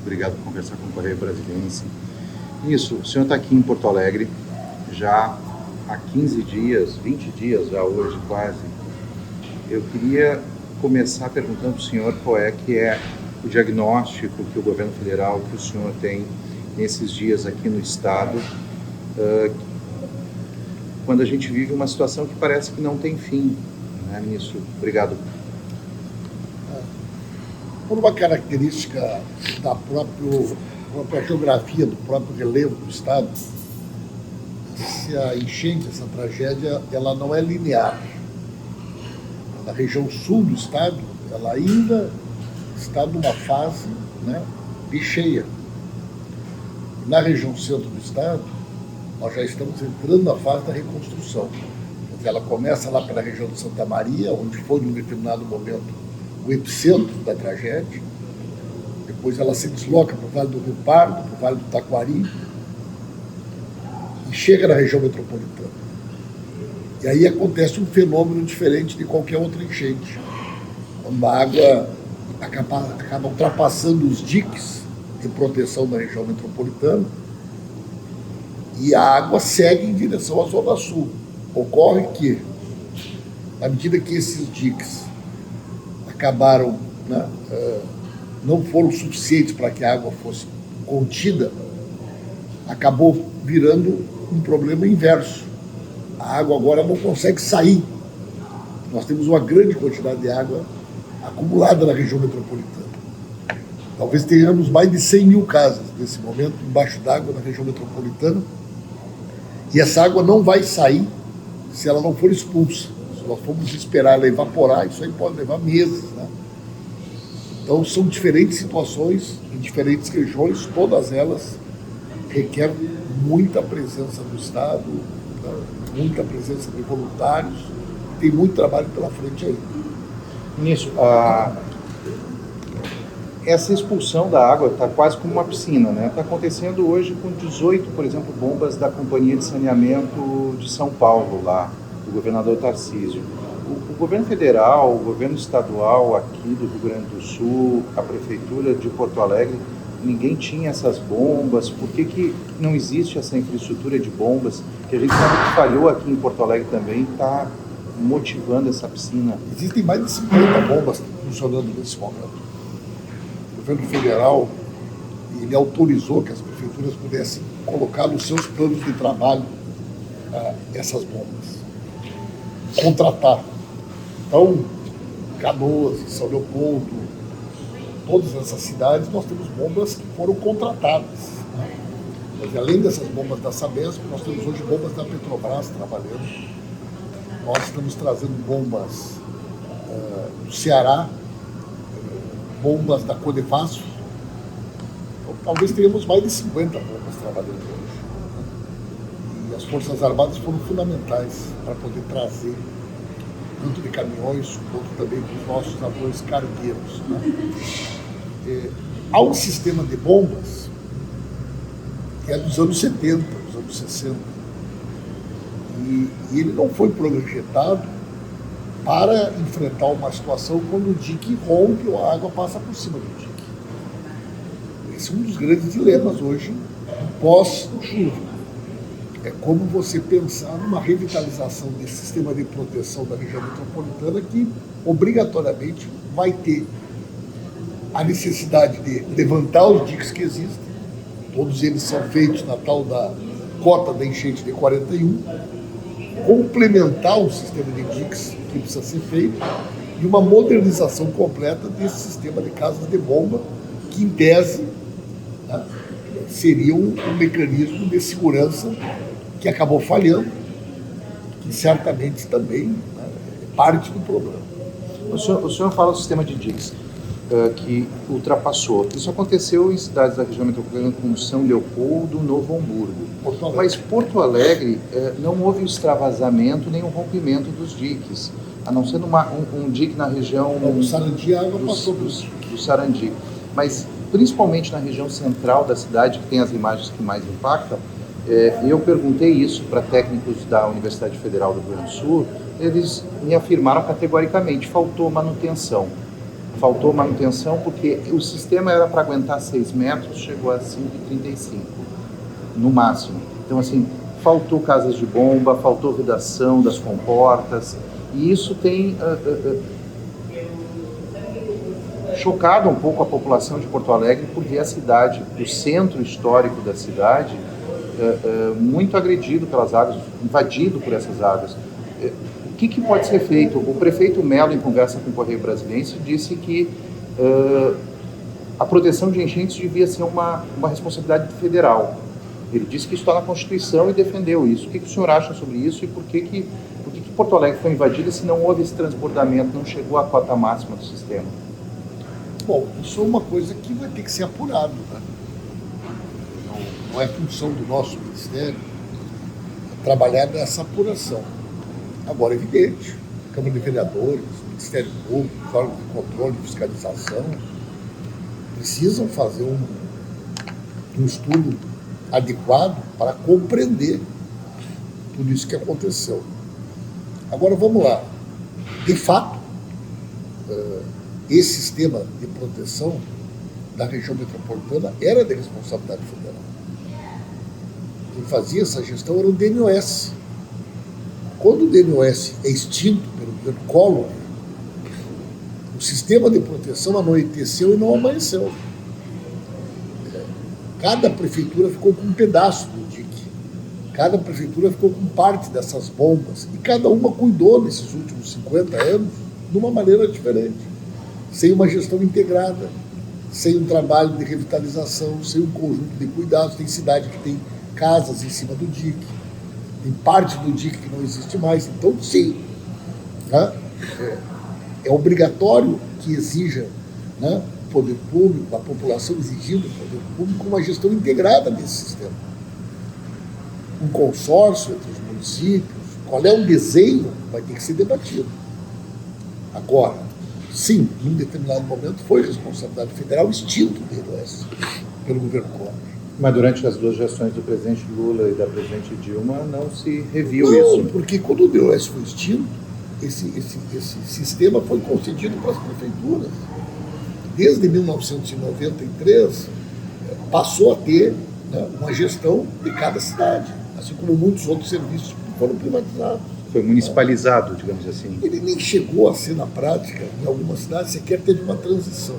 Obrigado por conversar com o Correio Brasiliense. Isso, o senhor está aqui em Porto Alegre já há 15 dias, 20 dias já hoje quase. Eu queria começar perguntando para o senhor qual é que é o diagnóstico que o governo federal, que o senhor tem nesses dias aqui no estado, quando a gente vive uma situação que parece que não tem fim, né, ministro? Obrigado. Por uma característica da própria geografia, do próprio relevo do estado, essa enchente, essa tragédia, ela não é linear. Na região sul do estado, ela ainda está numa fase, né, de cheia. Na região centro do estado, nós já estamos entrando na fase da reconstrução. Quer dizer, ela começa lá pela região de Santa Maria, onde foi, num determinado momento, o epicentro da tragédia. Depois ela se desloca para o Vale do Rio Pardo, para o Vale do Taquari, e chega na região metropolitana. E aí acontece um fenômeno diferente de qualquer outra enchente, quando a água acaba ultrapassando os diques de proteção da região metropolitana e a água segue em direção à Zona Sul. Ocorre que, na medida que esses diques acabaram, né, não foram suficientes para que a água fosse contida, acabou virando um problema inverso. A água agora não consegue sair. Nós temos uma grande quantidade de água acumulada na região metropolitana. Talvez tenhamos mais de 100 mil casas nesse momento embaixo d'água na região metropolitana, e essa água não vai sair se ela não for expulsa. Se nós formos esperar ela evaporar, isso aí pode levar meses, né? Então são diferentes situações em diferentes regiões, todas elas requerem muita presença do Estado, né? Muita presença de voluntários, tem muito trabalho pela frente aí. Ministro, essa expulsão da água está quase como uma piscina, né? Está acontecendo hoje com 18, por exemplo, bombas da Companhia de Saneamento de São Paulo, lá, do governador Tarcísio. O governo federal, o governo estadual aqui do Rio Grande do Sul, a prefeitura de Porto Alegre, ninguém tinha essas bombas. Por que não existe essa infraestrutura de bombas, que a gente sabe que falhou aqui em Porto Alegre também, está motivando essa piscina? Existem mais de 50 bombas funcionando nesse momento. O governo federal, ele autorizou que as prefeituras pudessem colocar nos seus planos de trabalho essas bombas, contratar. Então, Canoas, São Leopoldo, todas essas cidades, nós temos bombas que foram contratadas, né? Mas, além dessas bombas da Sabesp, nós temos hoje bombas da Petrobras trabalhando. Nós estamos trazendo bombas do Ceará, bombas da Codevasf. Então, talvez tenhamos mais de 50 bombas trabalhando hoje, né? E as Forças Armadas foram fundamentais para poder trazer, tanto de caminhões, quanto também dos nossos aviões cargueiros, né? Há um sistema de bombas que é dos anos 70, dos anos 60. E ele não foi projetado para enfrentar uma situação quando o dique rompe ou a água passa por cima do dique. Esse é um dos grandes dilemas hoje, pós-chuva. É como você pensar numa revitalização desse sistema de proteção da região metropolitana que, obrigatoriamente, vai ter a necessidade de levantar os diques que existem. Todos eles são feitos na tal da cota da enchente de 41, complementar o sistema de diques que precisa ser feito e uma modernização completa desse sistema de casas de bomba, que, em tese, né, seria um mecanismo de segurança que acabou falhando, que certamente também, né, é parte do problema. O senhor fala do sistema de diques que ultrapassou. Isso aconteceu em cidades da região metropolitana como São Leopoldo, Novo Hamburgo. Mas Porto Alegre não houve o extravasamento nem o rompimento dos diques, a não ser um dique na região do Sarandi, a água passou do Sarandi. Mas principalmente na região central da cidade, que tem as imagens que mais impactam, eu perguntei isso para técnicos da Universidade Federal do Rio Grande do Sul, eles me afirmaram categoricamente, faltou manutenção. faltou manutenção porque o sistema era para aguentar 6 metros, chegou a 5,35 no máximo. Então, assim, faltou casas de bomba, faltou vedação das comportas, e isso tem chocado um pouco a população de Porto Alegre por ver a cidade, o centro histórico da cidade, muito agredido pelas águas, invadido por essas águas. O que pode ser feito? O prefeito Melo, em conversa com o Correio Brasiliense, disse que a proteção de enchentes devia ser uma responsabilidade federal. Ele disse que isso está na Constituição e defendeu isso. O que o senhor acha sobre isso e por que Porto Alegre foi invadida se não houve esse transbordamento, não chegou à cota máxima do sistema? Bom, isso é uma coisa que vai ter que ser apurado, né? Não é função do nosso Ministério trabalhar nessa apuração. Agora, é evidente, Câmara de Vereadores, Ministério Público, órgãos de controle e fiscalização precisam fazer um estudo adequado para compreender tudo isso que aconteceu. Agora, vamos lá. De fato, esse sistema de proteção da região metropolitana era de responsabilidade federal. Quem fazia essa gestão era o DNOS. Quando o DNOS é extinto pelo governo Collor, o sistema de proteção anoiteceu e não amanheceu. Cada prefeitura ficou com um pedaço do dique. Cada prefeitura ficou com parte dessas bombas. E cada uma cuidou, nesses últimos 50 anos, de uma maneira diferente. Sem uma gestão integrada, sem um trabalho de revitalização, sem um conjunto de cuidados. Tem cidade que tem casas em cima do dique, tem parte do dique que não existe mais. Então, sim, né? É obrigatório que exija, né, o poder público, a população exigindo o poder público uma gestão integrada desse sistema. Um consórcio entre os municípios, qual é o desenho, vai ter que ser debatido. Agora, sim, em um determinado momento foi responsabilidade federal extinto do DNOS pelo governo Collor. Mas durante as duas gestões do presidente Lula e da presidente Dilma não se reviu isso. Não, porque quando o DNOS foi extinto, esse sistema foi concedido para as prefeituras. Desde 1993, passou a ter, né, uma gestão de cada cidade, assim como muitos outros serviços foram privatizados. Foi municipalizado, digamos assim. Ele nem chegou a ser, na prática, em algumas cidades, sequer teve uma transição.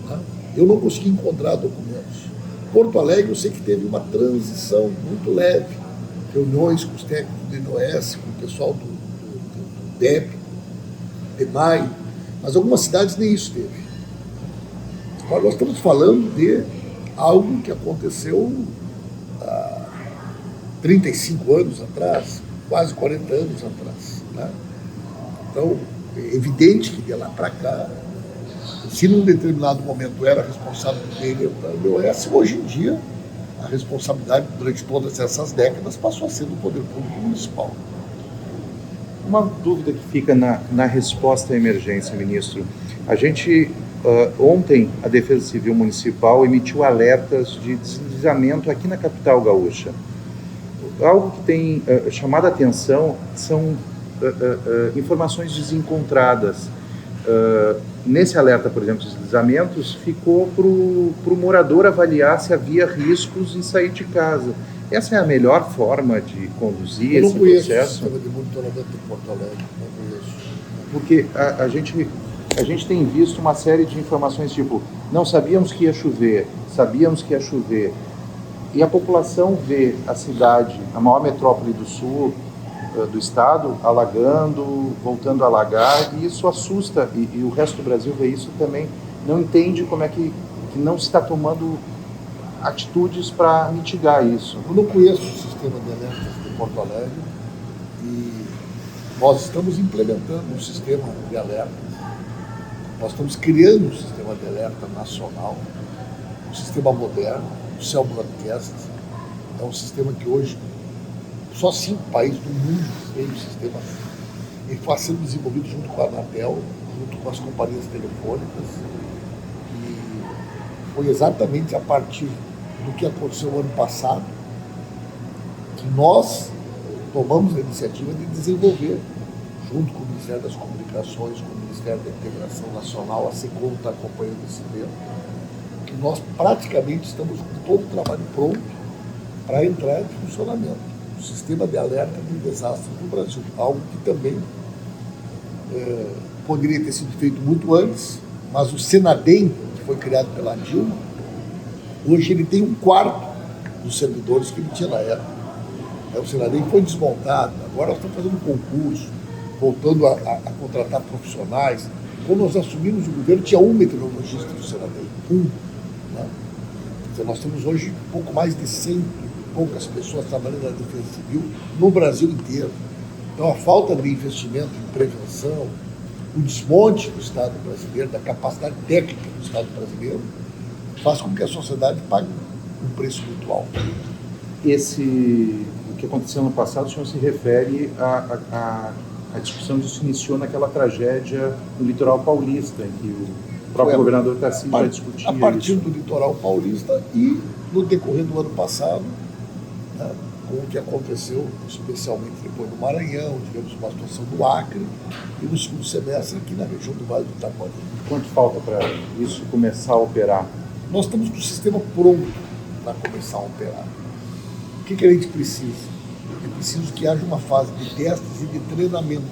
Né? Eu não consegui encontrar documentos. Porto Alegre, eu sei que teve uma transição muito leve. Reuniões com os técnicos do DNOS, com o pessoal do DEP, DEMAI, mas algumas cidades nem isso teve. Agora, nós estamos falando de algo que aconteceu há 35 anos atrás, quase 40 anos atrás. Né? Então, é evidente que de lá para cá, se num determinado momento era responsável dele, o DNOS, hoje em dia, a responsabilidade durante todas essas décadas passou a ser do poder público municipal. Uma dúvida que fica na resposta à emergência, ministro. A gente, ontem, a Defesa Civil Municipal emitiu alertas de deslizamento aqui na capital gaúcha. Algo que tem chamado a atenção são informações desencontradas. Nesse alerta, por exemplo, de deslizamentos, ficou para o morador avaliar se havia riscos em sair de casa. Essa é a melhor forma de conduzir esse processo? Eu não conheço o sistema de monitoramento de Porto Alegre, não conheço. Porque a gente tem visto uma série de informações tipo, não sabíamos que ia chover, e a população vê a cidade, a maior metrópole do sul do estado, alagando, voltando a alagar, e isso assusta, e o resto do Brasil vê isso também, não entende como é que não se está tomando atitudes para mitigar isso. Eu não conheço o sistema de alertas de Porto Alegre e nós estamos implementando um sistema de alertas. Nós estamos criando um sistema de alerta nacional, um sistema moderno, o Cell Broadcast. É um sistema que hoje só 5 países do mundo têm o sistema. Ele está sendo desenvolvido junto com a Anatel, junto com as companhias telefônicas. E foi exatamente a partir do que aconteceu no ano passado que nós tomamos a iniciativa de desenvolver, junto com o Ministério das Comunicações, com o Ministério da Integração Nacional, a SECOM está acompanhando esse evento, que nós praticamente estamos com todo o trabalho pronto para entrar em funcionamento. O sistema de alerta de desastres no Brasil, algo que também poderia ter sido feito muito antes, mas o Senadem, que foi criado pela Dilma, hoje ele tem 1/4 dos servidores que ele tinha na época. O Senadem foi desmontado, agora nós estamos fazendo um concurso, voltando a contratar profissionais. Quando nós assumimos o governo, tinha um meteorologista do Senadem, né? Então, nós temos hoje pouco mais de 100 e poucas pessoas trabalhando na Defesa Civil no Brasil inteiro. Então, a falta de investimento em prevenção, o desmonte do Estado brasileiro, da capacidade técnica do Estado brasileiro, faz com que a sociedade pague um preço muito alto. O que aconteceu no passado, o senhor se refere à discussão que se iniciou naquela tragédia no litoral paulista, em que o próprio governador Tarcísio já discutia a partir isso. do litoral paulista e no decorrer do ano passado, né, com o que aconteceu, especialmente depois no Maranhão, tivemos uma situação do Acre e no segundo semestre aqui na região do Vale do Itaquari. Quanto falta para isso começar a operar? Nós estamos com o sistema pronto para começar a operar. O que a gente precisa? É preciso que haja uma fase de testes e de treinamento.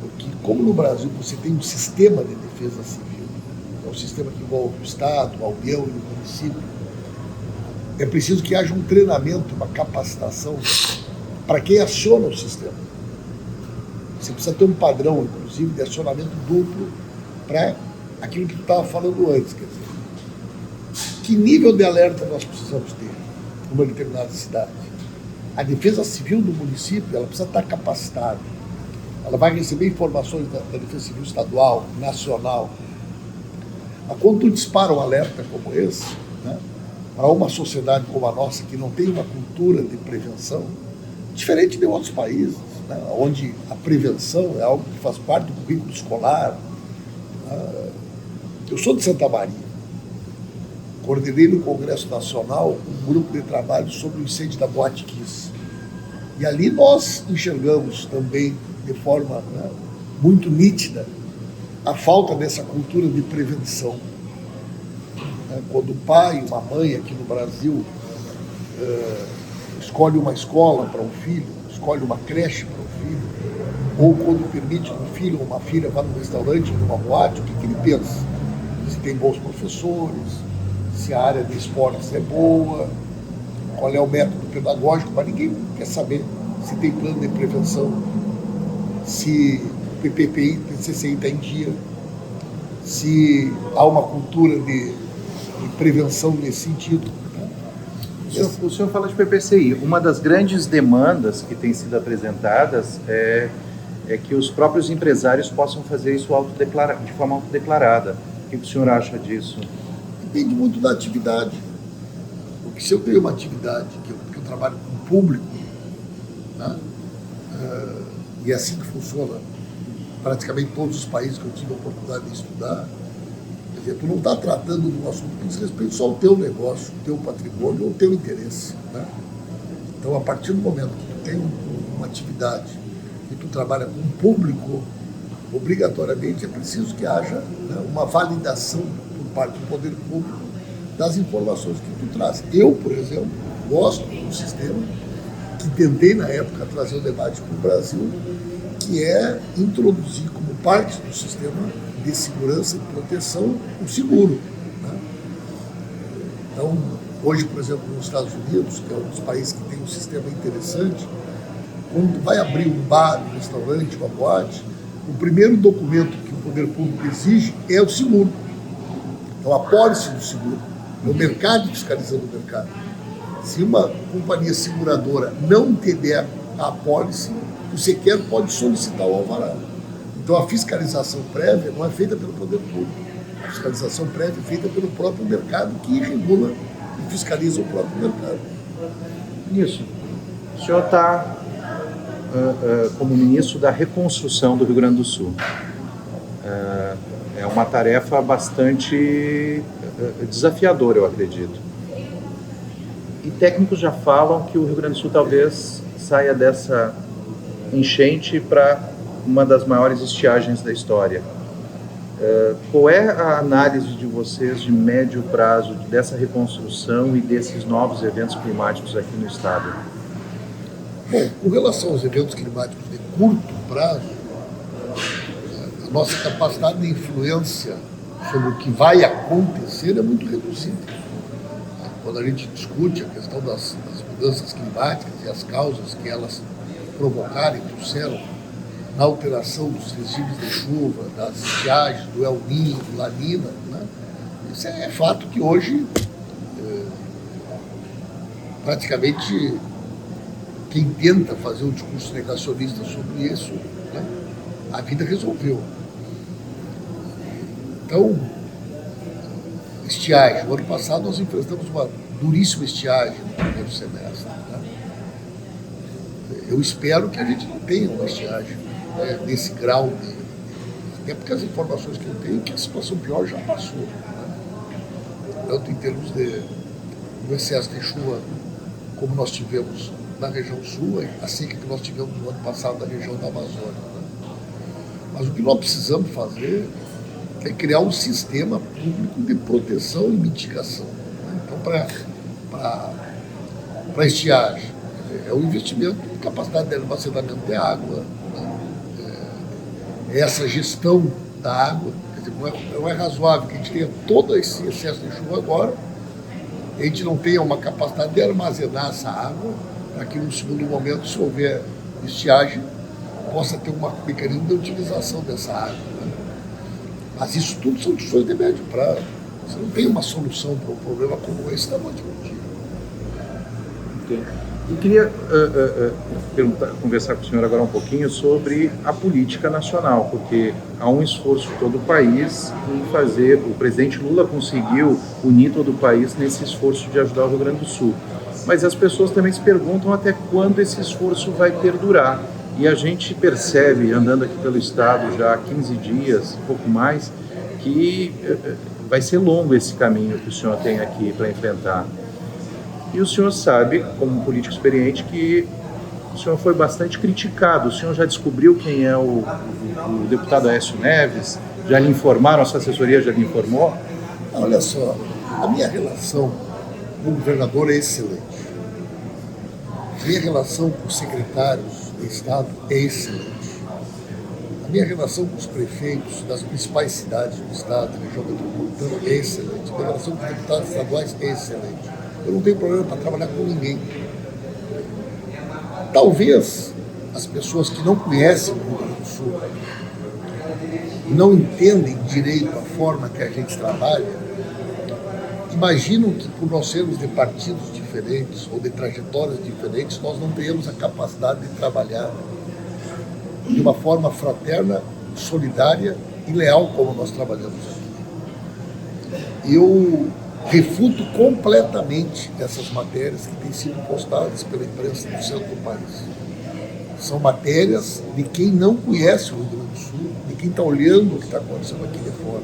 Porque, como no Brasil você tem um sistema de defesa civil, é um sistema que envolve o Estado, a União e o município, é preciso que haja um treinamento, uma capacitação para quem aciona o sistema. Você precisa ter um padrão, inclusive, de acionamento duplo para aquilo que tu estava falando antes. Quer dizer, que nível de alerta nós precisamos ter numa determinada cidade? A defesa civil do município, ela precisa estar capacitada. Ela vai receber informações da defesa civil estadual, nacional. Mas quando tu dispara um alerta como esse, né, para uma sociedade como a nossa, que não tem uma cultura de prevenção, diferente de outros países, né, onde a prevenção é algo que faz parte do currículo escolar. Eu sou de Santa Maria. Coordenei no Congresso Nacional um grupo de trabalho sobre o incêndio da Boate Kiss. E ali nós enxergamos também, de forma, né, muito nítida, a falta dessa cultura de prevenção. Quando o pai e uma mãe aqui no Brasil escolhe uma escola para um filho, escolhe uma creche para um filho, ou quando permite que um filho ou uma filha vá num restaurante, numa boate, o que ele pensa? Se tem bons professores, se a área de esportes é boa, qual é o método pedagógico, mas ninguém quer saber se tem plano de prevenção, se o PPPI, o PCCI está em dia, se há uma cultura de prevenção nesse sentido. Né? O senhor fala de PPCI. Uma das grandes demandas que têm sido apresentadas é que os próprios empresários possam fazer isso de forma autodeclarada. O que o senhor acha disso? Depende muito da atividade. Porque se eu tenho uma atividade que eu trabalho com o público, né, e é assim que funciona praticamente todos os países que eu tive a oportunidade de estudar, quer dizer, tu não está tratando de um assunto que diz respeito só ao teu negócio, ao teu patrimônio ou ao teu interesse. Né? Então, a partir do momento que tu tem uma atividade e tu trabalha com um público, obrigatoriamente é preciso que haja, né, uma validação por parte do poder público das informações que tu traz. Eu, por exemplo, gosto do sistema que tentei na época trazer o debate para o Brasil, que é introduzir como parte do sistema de segurança e proteção o seguro. Né? Então, hoje, por exemplo, nos Estados Unidos, que é um dos países que tem um sistema interessante, quando vai abrir um bar, um restaurante, uma boate, o primeiro documento que o poder público exige é o seguro. Então, a pólice do seguro. É o mercado fiscalizando o mercado. Se uma companhia seguradora não te der a apólice, tu sequer pode solicitar o alvará. Então, a fiscalização prévia não é feita pelo poder público. A fiscalização prévia é feita pelo próprio mercado, que regula e fiscaliza o próprio mercado. Isso. O senhor está como ministro da reconstrução do Rio Grande do Sul. É uma tarefa bastante desafiadora, eu acredito. E técnicos já falam que o Rio Grande do Sul talvez saia dessa enchente para uma das maiores estiagens da história. Qual é a análise de vocês de médio prazo dessa reconstrução e desses novos eventos climáticos aqui no estado? Bom, com relação aos eventos climáticos de curto prazo, a nossa capacidade de influência sobre o que vai acontecer é muito reduzida. Quando a gente discute a questão das mudanças climáticas e as causas que elas provocaram e trouxeram na alteração dos regimes de chuva, das estiagens, do El Niño, do La Niña, né? Isso é fato que hoje, praticamente, quem tenta fazer um discurso negacionista sobre isso, né, a vida resolveu. Então, estiagem. No ano passado nós enfrentamos uma duríssima estiagem no primeiro semestre. Né? Eu espero que a gente não tenha uma estiagem desse grau, até porque as informações que eu tenho é que a situação pior já passou. Né? Tanto em termos de um excesso de chuva, como nós tivemos na região sul, a seca que nós tivemos no ano passado na região da Amazônia. Né? Mas o que nós precisamos fazer é criar um sistema público de proteção e mitigação. Né? Então, para estiagem, é o investimento em capacidade de armazenamento de água, né? Essa gestão da água. Quer dizer, não é razoável que a gente tenha todo esse excesso de chuva agora, a gente não tenha uma capacidade de armazenar essa água, para que no segundo momento, se houver estiagem, possa ter um mecanismo de utilização dessa água. Né? Mas isso tudo são discussões de médio prazo. Você não tem uma solução para um problema como esse da noite para o dia. Eu queria conversar com o senhor agora um pouquinho sobre a política nacional, porque há um esforço de todo o país em fazer, o presidente Lula conseguiu unir todo o país nesse esforço de ajudar o Rio Grande do Sul. Mas as pessoas também se perguntam até quando esse esforço vai perdurar. E a gente percebe, andando aqui pelo estado já há 15 dias, um pouco mais, que vai ser longo esse caminho que o senhor tem aqui para enfrentar. E o senhor sabe, como um político experiente, que o senhor foi bastante criticado. O senhor já descobriu quem é o deputado Aécio Neves? Já lhe informaram? A sua assessoria já lhe informou? Olha só, a minha relação com o governador é excelente. A minha relação com os secretários de Estado é excelente. A minha relação com os prefeitos das principais cidades do Estado, da região metropolitana, é excelente. A minha relação com os deputados estaduais é excelente. Eu não tenho problema para trabalhar com ninguém. Talvez as pessoas que não conhecem o Rio Grande do Sul e não entendem direito a forma que a gente trabalha, imaginam que por nós sermos de partidos diferentes ou de trajetórias diferentes, nós não tenhamos a capacidade de trabalhar de uma forma fraterna, solidária e leal como nós trabalhamos aqui. Eu refuto completamente essas matérias que têm sido postadas pela imprensa do centro do país. São matérias de quem não conhece o Rio Grande do Sul, de quem está olhando o que está acontecendo aqui de fora.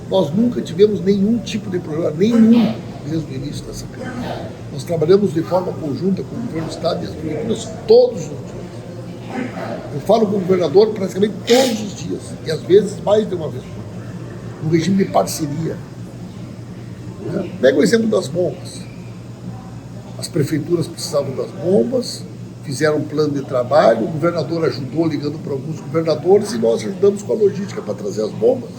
Nós nunca tivemos nenhum tipo de problema, nenhum, desde o início dessa crise. Nós trabalhamos de forma conjunta com o governo do Estado e as prefeituras todos os dias. Eu falo com o governador praticamente todos os dias, e às vezes mais de uma vez por dia, no regime de parceria. Pega o exemplo das bombas. As prefeituras precisavam das bombas, fizeram um plano de trabalho, o governador ajudou ligando para alguns governadores e nós ajudamos com a logística para trazer as bombas.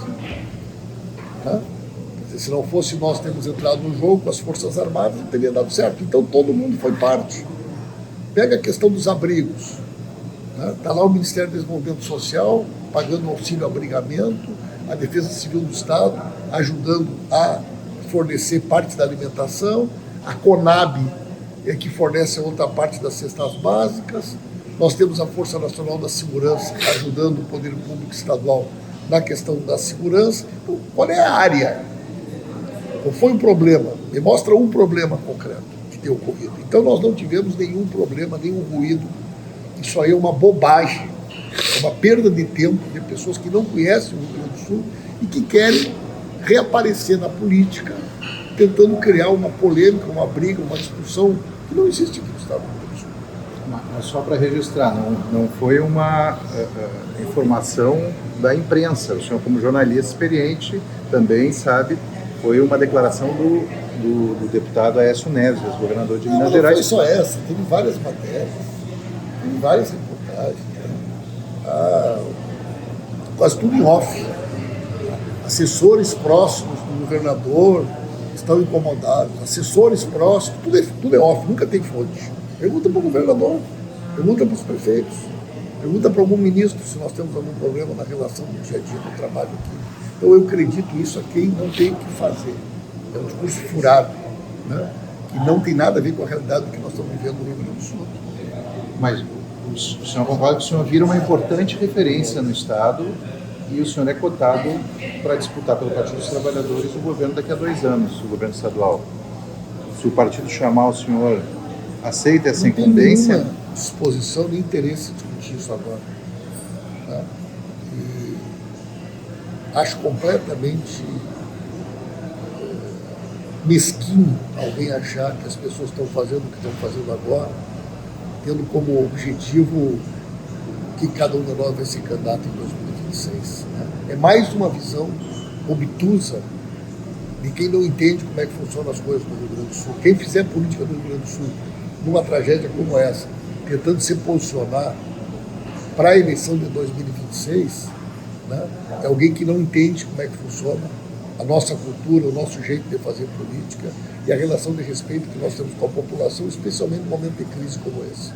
Tá? Se não fosse nós termos entrado no jogo com as Forças Armadas, não teria dado certo. Então todo mundo foi parte. Pega a questão dos abrigos. Está lá o Ministério do Desenvolvimento Social pagando auxílio abrigamento, a Defesa Civil do Estado ajudando a fornecer parte da alimentação, a Conab é que fornece a outra parte das cestas básicas, nós temos a Força Nacional da Segurança ajudando o Poder Público Estadual na questão da segurança. Então, qual é a área? Qual foi um problema? Me mostra um problema concreto que tem ocorrido. Então nós não tivemos nenhum problema, nenhum ruído. Isso aí é uma bobagem, é uma perda de tempo de pessoas que não conhecem o Rio Grande do Sul e que querem reaparecer na política, tentando criar uma polêmica, uma briga, uma discussão que não existe aqui no Estado do Rio Grande do Sul. Mas só para registrar, não foi uma informação da imprensa. O senhor, como jornalista experiente, também sabe, foi uma declaração do deputado Aécio Neves, governador de Minas Gerais. Não foi só essa, teve várias matérias, teve várias reportagens, quase tudo em off. Assessores próximos do governador estão incomodados, assessores próximos, tudo é off, nunca tem fonte. Pergunta para o governador, pergunta para os prefeitos, pergunta para algum ministro se nós temos algum problema na relação do dia a dia do trabalho aqui. Então eu acredito isso a quem não tem o que fazer. É um discurso furado, né? Que não tem nada a ver com a realidade do que nós estamos vivendo no Rio Grande do Sul. Mas o senhor concorda que o senhor vira uma importante referência no Estado e o senhor é cotado para disputar pelo Partido dos Trabalhadores o governo daqui a 2 anos, o governo estadual. Se o partido chamar o senhor, aceita essa incumbência? Não tem nenhuma disposição nem interesse em discutir isso agora. Tá? E acho completamente mesquinho alguém achar que as pessoas estão fazendo o que estão fazendo agora, tendo como objetivo que cada um de nós vai ser candidato em 2026. Né? É mais uma visão obtusa de quem não entende como é que funcionam as coisas no Rio Grande do Sul. Quem fizer política no Rio Grande do Sul numa tragédia como essa, tentando se posicionar para a eleição de 2026, né, é alguém que não entende como é que funciona a nossa cultura, o nosso jeito de fazer política e a relação de respeito que nós temos com a população, especialmente num momento de crise como esse.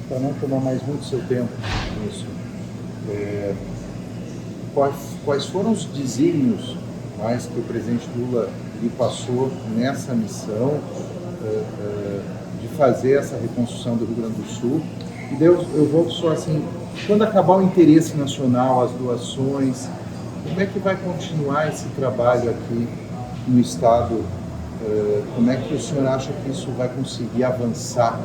Para não tomar mais muito seu tempo nisso, quais foram os desígnios mais que o presidente Lula lhe passou nessa missão de fazer essa reconstrução do Rio Grande do Sul? E daí eu volto só assim, quando acabar o interesse nacional, as doações, como é que vai continuar esse trabalho aqui no Estado? Como é que o senhor acha que isso vai conseguir avançar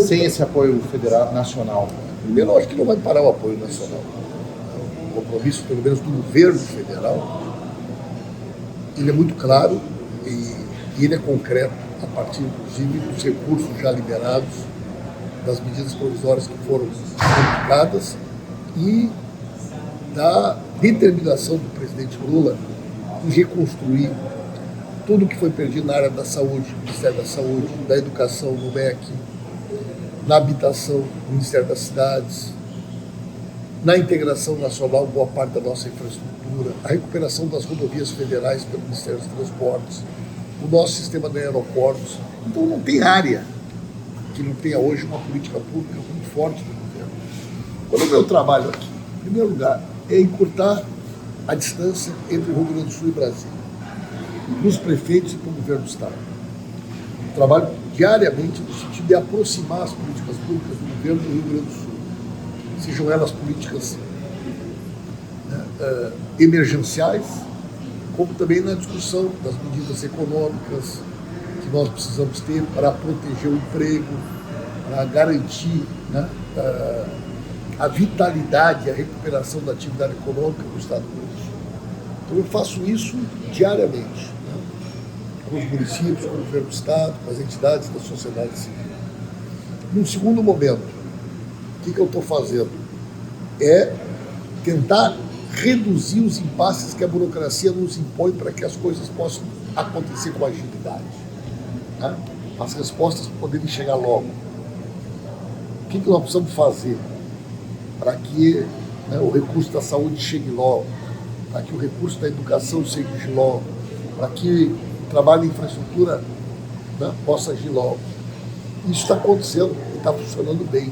sem esse apoio federal, nacional? Primeiro, eu acho que não vai parar o apoio nacional. O compromisso, pelo menos, do governo federal, ele é muito claro e ele é concreto, a partir, inclusive, dos recursos já liberados, das medidas provisórias que foram publicadas e da determinação do presidente Lula em reconstruir tudo que foi perdido na área da saúde, no Ministério da Saúde, da Educação, no MEC, na habitação, no Ministério das Cidades, na integração nacional, boa parte da nossa infraestrutura, a recuperação das rodovias federais pelo Ministério dos Transportes, o nosso sistema de aeroportos. Então não tem área que não tenha hoje uma política pública muito forte do governo. Qual é o meu trabalho aqui? Em primeiro lugar, é encurtar a distância entre o Rio Grande do Sul e Brasília, dos prefeitos e do governo do Estado. Eu trabalho diariamente no sentido de aproximar as políticas públicas do governo do Rio Grande do Sul, sejam elas políticas emergenciais, como também na discussão das medidas econômicas que nós precisamos ter para proteger o emprego, para garantir, né, a vitalidade e a recuperação da atividade econômica do Estado do Rio Grande do Sul. Então eu faço isso diariamente, né, com os municípios, com o governo do Estado, com as entidades da sociedade civil. Num segundo momento, o que eu estou fazendo? É tentar reduzir os impasses que a burocracia nos impõe para que as coisas possam acontecer com agilidade, né? As respostas poderem chegar logo. O que nós precisamos fazer para que, né, o recurso da saúde chegue logo, para que o recurso da educação chegue logo, para que o trabalho de infraestrutura, né, possa agir logo. Isso está acontecendo e está funcionando bem.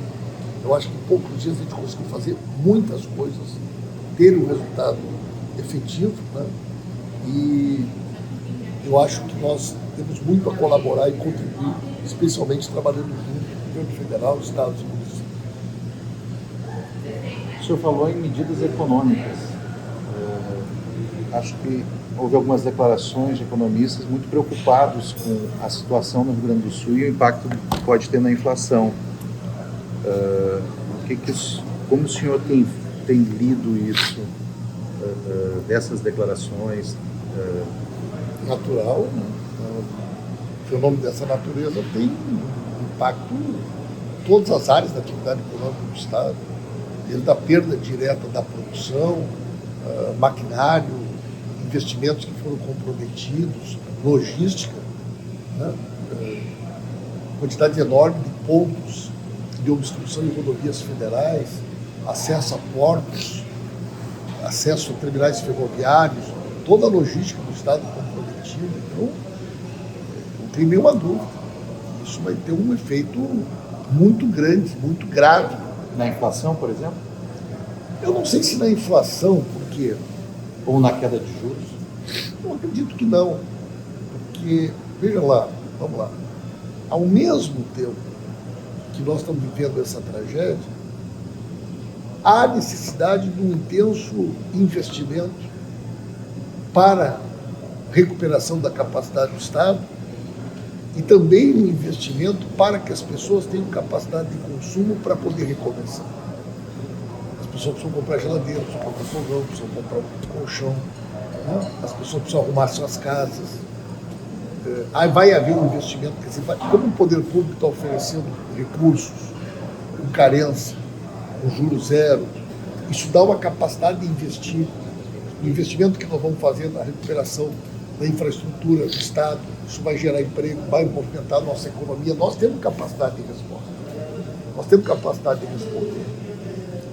Eu acho que em poucos dias a gente conseguiu fazer muitas coisas, ter um resultado efetivo, né? E eu acho que nós temos muito a colaborar e contribuir, especialmente trabalhando junto, governo federal, estados e municípios. O senhor falou em medidas econômicas. Acho que houve algumas declarações de economistas muito preocupados com a situação no Rio Grande do Sul e o impacto que pode ter na inflação. Como o senhor tem lido isso, dessas declarações? Natural, fenômeno dessa natureza tem um impacto em todas as áreas da atividade econômica do Estado, desde a perda direta da produção, maquinário, investimentos que foram comprometidos, logística, né? Quantidade enorme de pontos de obstrução em rodovias federais, acesso a portos, acesso a terminais ferroviários, toda a logística do Estado comprometida. Então, não tem nenhuma dúvida. Isso vai ter um efeito muito grande, muito grave. Na inflação, por exemplo? Eu não sei se na inflação, porque... Ou na queda de juros? Eu acredito que não. Porque, veja lá, vamos lá. Ao mesmo tempo que nós estamos vivendo essa tragédia, há necessidade de um intenso investimento para recuperação da capacidade do Estado e também um investimento para que as pessoas tenham capacidade de consumo para poder recomeçar. As pessoas precisam comprar geladeira, precisam comprar fogão, precisam comprar colchão, né? As pessoas precisam arrumar suas casas. Aí vai haver um investimento, quer dizer, como o poder público está oferecendo recursos com carência, com juros zero, isso dá uma capacidade de investir. O investimento que nós vamos fazer na recuperação da infraestrutura do Estado, isso vai gerar emprego, vai movimentar a nossa economia. Nós temos capacidade de resposta. Nós temos capacidade de responder.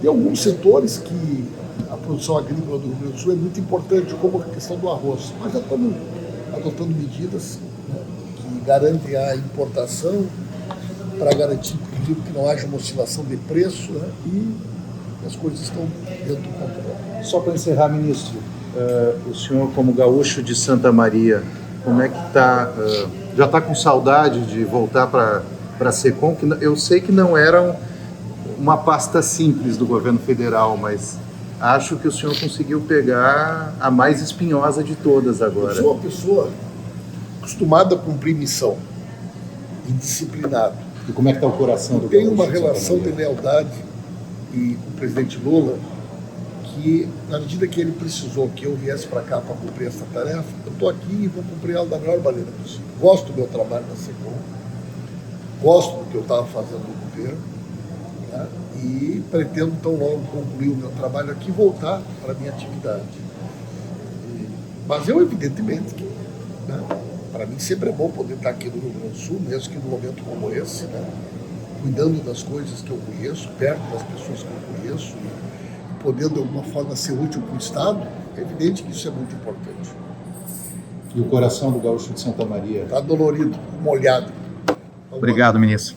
Tem alguns setores que a produção agrícola do Rio Grande do Sul é muito importante, como a questão do arroz. Nós já estamos adotando medidas, né, que garantem a importação para garantir, inclusive, que não haja uma oscilação de preço, né, e as coisas estão dentro do controle. Só para encerrar, ministro, o senhor como gaúcho de Santa Maria, como é que está? Já está com saudade de voltar para a SECOM? Que eu sei que não era uma pasta simples do governo federal, mas acho que o senhor conseguiu pegar a mais espinhosa de todas agora. Eu sou uma pessoa acostumada a cumprir missão e disciplinado. E como é que está o coração do Tenho gaúcho uma de Santa relação de Maria? lealdade com o presidente Lula, que na medida que ele precisou que eu viesse para cá para cumprir essa tarefa, eu estou aqui e vou cumprir ela da melhor maneira possível. Gosto do meu trabalho na SECOM, gosto do que eu estava fazendo no governo, né? E pretendo, tão logo concluir o meu trabalho aqui, voltar para a minha atividade. Mas eu, evidentemente, que, né, para mim sempre é bom poder estar aqui no Rio Grande do Sul, mesmo que num momento como esse, né, cuidando das coisas que eu conheço, perto das pessoas que eu conheço, e podendo, de alguma forma, ser útil para o Estado. É evidente que isso é muito importante. E o coração do gaúcho de Santa Maria? Está dolorido, molhado. Obrigado, ministro.